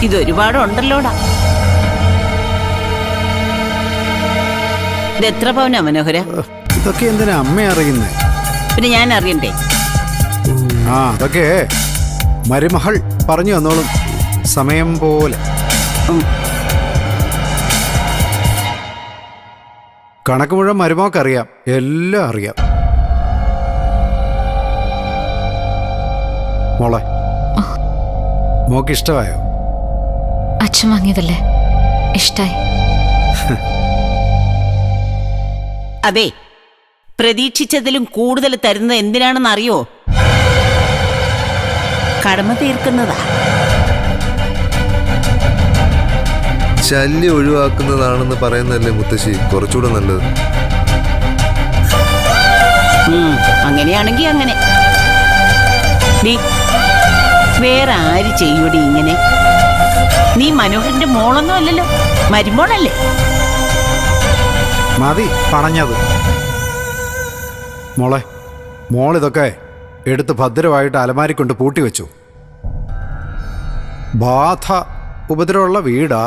ഇതൊരുപാടുണ്ടല്ലോടാ. ഇത് എത്ര പവനാ മനോഹര? ഇതൊക്കെ എന്തിനാ അമ്മ അറിയുന്നേ? പിന്നെ ഞാൻ അറിയണ്ടേ? ആ അതൊക്കെ മരുമകൾ പറഞ്ഞു തന്നോളും സമയം പോലെ. കണക്ക് മുഴുവൻ മരുമോക്കറിയാം, എല്ലാം അറിയാം. മോളെ, മോക്ക് ഇഷ്ടമായോ? അച്ഛൻ വാങ്ങിയതല്ലേ, ഇഷ്ടായി. അതെ, പ്രതീക്ഷിച്ചതിലും കൂടുതൽ തരുന്നത് എന്തിനാണെന്ന് അറിയോ? കടമ തീർക്കുന്നതാ. ശല്യം ഒഴിവാക്കുന്നതാണെന്ന് പറയുന്നതല്ലേ മുത്തശ്ശി കുറച്ചുകൂടെ നല്ലത്? അങ്ങനെയാണെങ്കി അങ്ങനെ. വേറെ ആര് ചെയ്യൂടി ഇങ്ങനെ? നീ മനോഹരന്റെ മോളൊന്നും അല്ലല്ലോ, മരുമോളല്ലേ? മതി പറഞ്ഞത്. മോളെ, മോളിതൊക്കെ എടുത്ത് ഭദ്രമായിട്ട് അലമാരി കൊണ്ട് പൂട്ടിവെച്ചു. ബാധ ഉപദ്രവമുള്ള വീടാ.